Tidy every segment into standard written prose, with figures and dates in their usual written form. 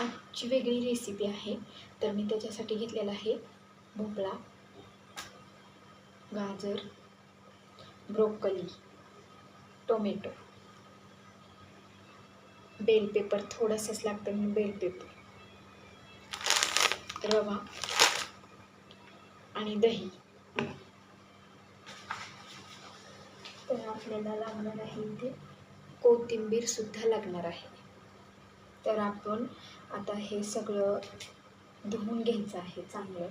आजची वेगळी रेसिपी आहे. तर मी त्याच्यासाठी घेतलेला आहे भोपळा, गाजर, ब्रोकोली, टोमॅटो, बेल पेपर थोडंसंच लागतं मी बेल पेपर, रवा आणि दही. तर आपल्याला लागणार आहे इथे कोथिंबीर सुद्धा लागणार आहे. तर आपण आता हे सगळं धुवून घ्यायचं आहे चांगलं.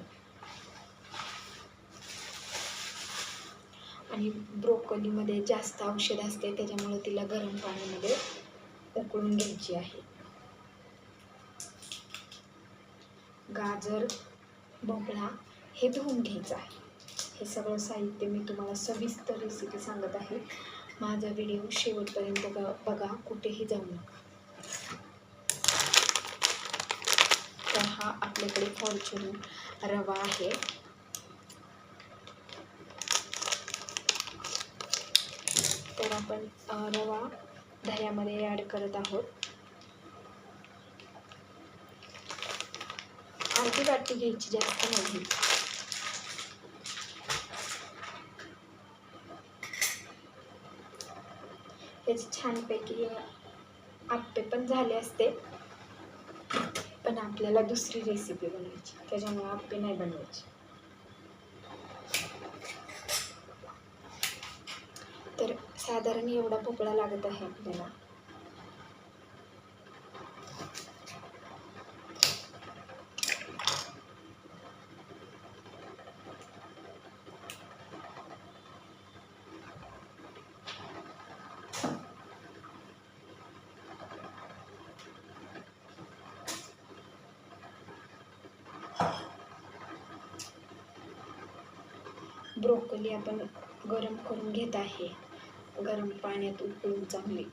आणि ब्रोकोलीमध्ये जास्त औषध असते त्याच्यामुळे तिला गरम पाण्यामध्ये उकळून घ्यायची आहे. गाजर, भोपळा हे धुवून घ्यायचं आहे. हे सगळं साहित्य मी तुम्हाला सविस्तर रेसिपी सांगत आहे. माझा व्हिडिओ शेवटपर्यंत बघा, कुठेही जाऊ नका. तर हा आपल्याकडे फॉर्च्यून रवा आहे. तर आपण रवा दह्यामध्ये ॲड करत आहोत. अर्धी वाटी घ्यायची, जास्त नाही. त्याचे छानपैकी आप्पे पण झाले असते, पण आपल्याला दुसरी रेसिपी बनवायची, त्याच्यामुळे आप्पे नाही बनवायचे. तर साधारण एवढा भोपळा लागत आहे आपल्याला. ब्रोकोली आपण गरम करून घेत आहे, गरम पाण्यात उकळून चांगली.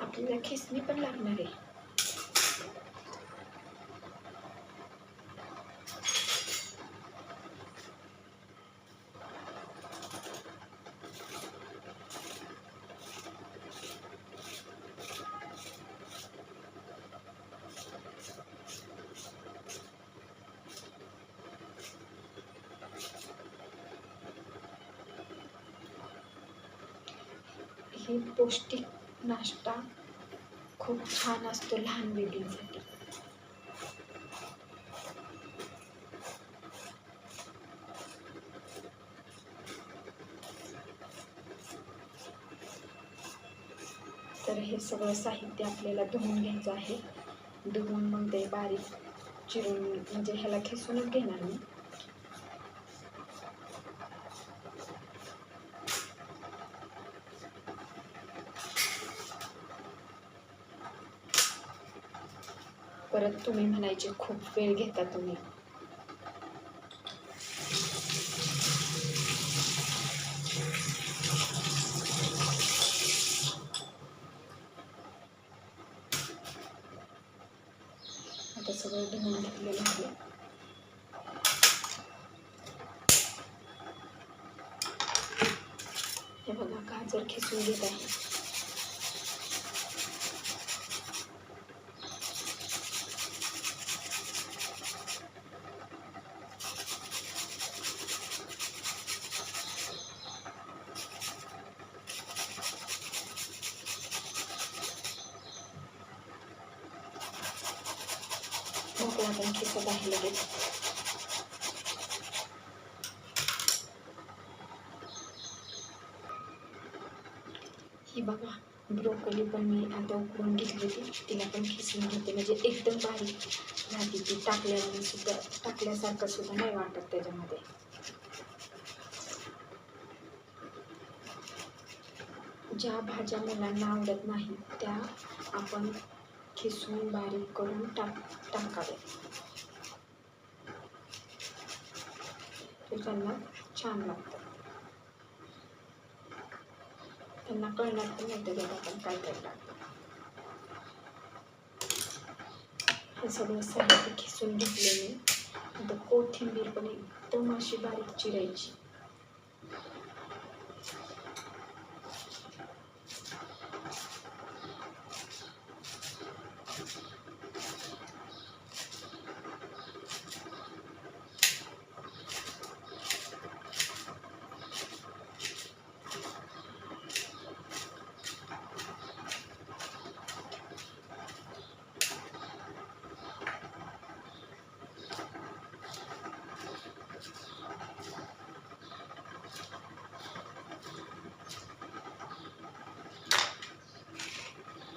आपल्याला खिसणी पण लागणार आहे. हे पौष्टिक नाश्ता खूप छान असतो लहान बेबींसाठी. तर हे सगळं साहित्य आपल्याला धुवून घ्यायचं आहे. धुवून मग ते बारीक चिरून, म्हणजे ह्याला खिसूनच घेणार मी. परत तुम्ही म्हणायचे खूप वेळ घेता तुम्ही. आता सगळं धुवून घेतलेलं आहे. हे बघा, गाजर खिसून घेत आहे. भोपळा पण खिसत आहे लगेच. ही बघा, ब्रोकोली पण मी आता उकळून घेतली होती, तिला पण खिसून घेते, म्हणजे एकदम बारीक झाली ती. टाकल्याने सुद्धा, टाकल्यासारखं सुद्धा नाही वाटत त्याच्यामध्ये. ज्या भाज्या मुलांना आवडत नाही त्या आपण खिसून बारीक करून टाकावे. तर त्यांना छान लागतं. त्यांना कळणार पण नाही त्याच्यात आपण काय काय टाकतो. हे सगळं साहित्य खिसून घेतले मी. आता कोथिंबीर पण एकदम अशी बारीक चिरायची.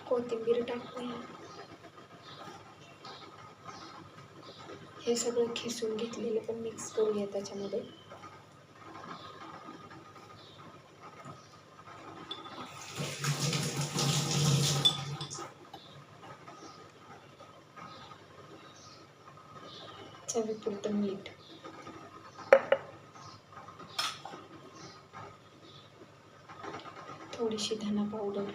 कोथिंबीर टाकूया. हे सगळं खिसून घेतलेलं पण मिक्स करूया त्याच्यामध्ये. चवीपुरतं मीठ, थोडीशी धना पावडर,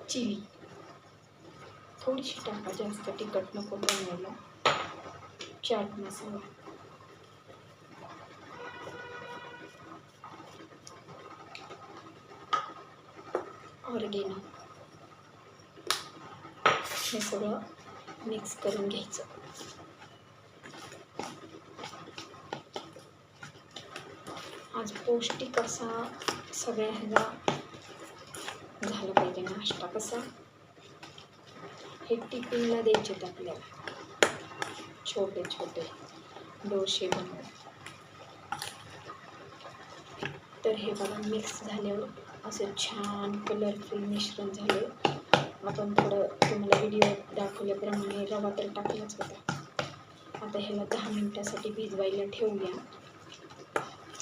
चिली थोडीशी टाका, जास्त तिखट नको बनवायला. चाट मसाला, ऑर्गेनो, हे सगळं मिक्स करून घ्यायचं. आज पौष्टिक असा सगळ्या ह्याला झालं पाहिजे नाश्ता. कसा हे टिफिनला द्यायचे आपल्याला छोटे छोटे डोसे बनवून. तर हे बघा मिक्स झाल्यावर असं छान कलरफुल मिश्रण झालं. आपण थोडं तुम्हाला व्हिडिओ दाखवल्याप्रमाणे रवा तर टाकलाच होता. आता ह्याला 10 मिनिटासाठी भिजवायला ठेवूया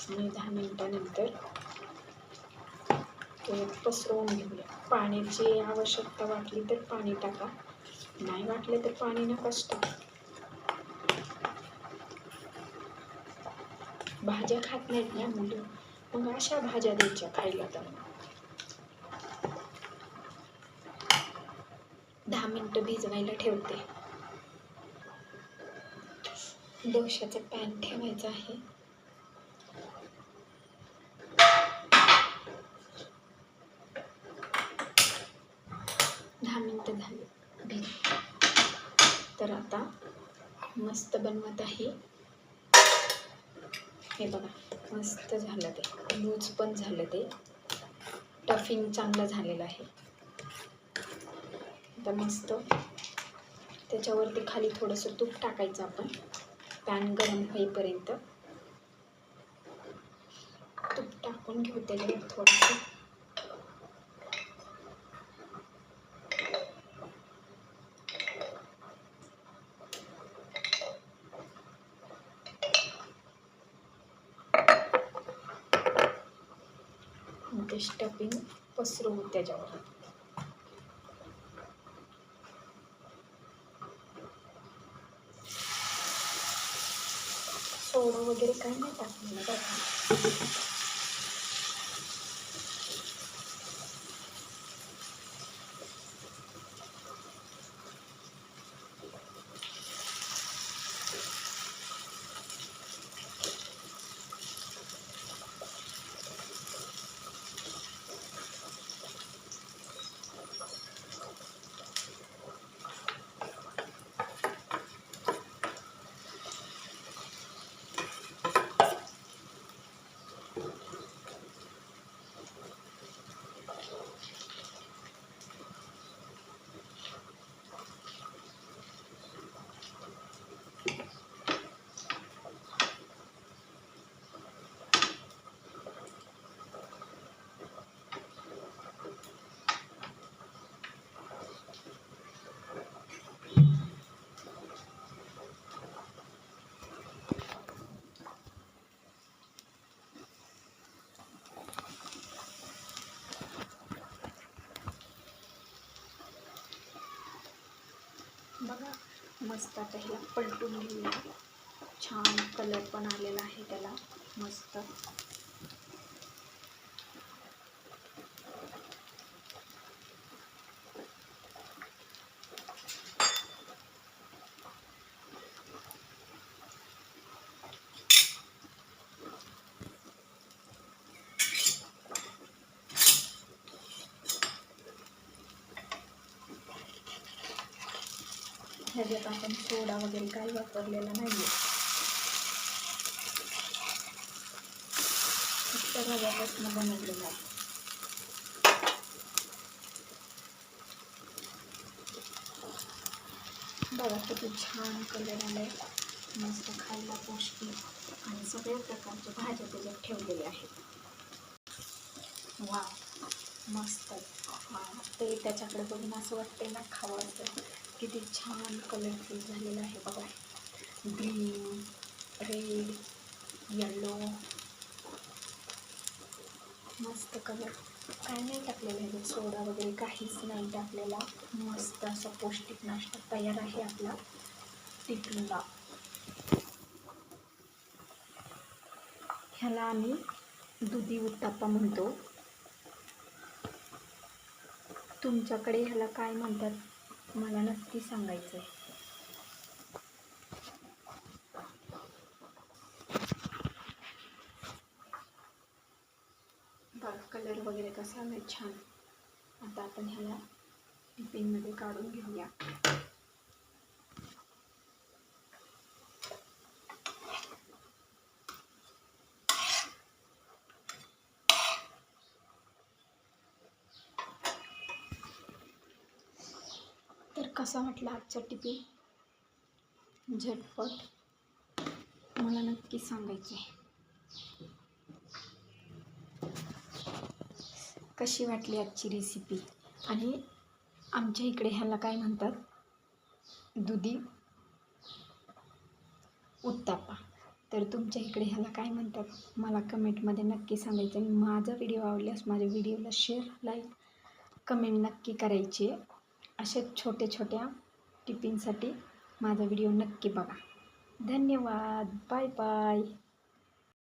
आणि 10 मिनिटानंतर तो पसरवून घेऊया. पाण्याची आवश्यकता वाटली तर पाणी टाका, नाही वाटले तर पाणी नकाच टाका. भाज्या खात नाहीत ना मुलं, मग अशा भाज्या द्यायच्या खायला. तर 10 मिनिटं भिजवायला ठेवते. डोशाचा पॅन ठेवायचा आहे. झाले तर आता मस्त बनवत आहे. हे बघा मस्त झालं, ते लूज पण झालं, ते टफिंग चांगलं झालेलं आहे. आता मस्त त्याच्यावरती खाली थोडंसं तूप टाकायचं आपण, पॅन गरम होईपर्यंत तूप टाकून घेऊ त्याच्यावर थोडंसं. ते स्टफिंग पसरवू त्याच्यावर. सोडा वगैरे काही नाही टाकलेलं बघा. बघा मस्त आता ह्याला पलटून घेऊया. छान कलर पण आलेला आहे त्याला मस्त. ह्याच्यात आपण सोडा वगैरे काही वापरलेला नाही आहे, फक्त रव्यापासून बनवलेला आहे. बघा किती छान कलर आले, मस्त खायला पौष्टिक आणि सगळ्या प्रकारच्या भाज्या त्याच्यात ठेवलेल्या आहेत. वा मस्त. ते त्याच्याकडे बघून असं वाटतंय ना खावं असं. किती छान कलरफुल झालेलं आहे बघा. ग्रीन, रेड, येलो, मस्त कलर. काय नाही टाकलेलं आहे, सोडा वगैरे काहीच नाही टाकलेला. मस्त असा पौष्टिक नाश्ता तयार आहे आपला टिफिनला. ह्याला आम्ही दुधी उत्ताप्पा म्हणतो. तुमच्याकडे ह्याला काय म्हणतात मला नक्की सांगायचं आहे. बघा कलर वगैरे कसा आलाय छान. आता आपण ह्याला टिफिनमध्ये काढून घेऊया. तर कसा वाटला आजचा टिफिन झटपट मला नक्की सांगायचं आहे. कशी वाटली आजची रेसिपी. आणि आमच्या इकडे ह्याला काय म्हणतात दुधी उत्ताप्पा. तर तुमच्या इकडे ह्याला काय म्हणतात मला कमेंटमध्ये नक्की सांगायचं. आणि माझा व्हिडिओ आवडल्यास माझ्या व्हिडिओला शेअर, लाईक, कमेंट नक्की करायची. अशाच छोट्या छोट्या टिफिनसाठी माझा व्हिडिओ नक्की बघा. धन्यवाद. Bye bye.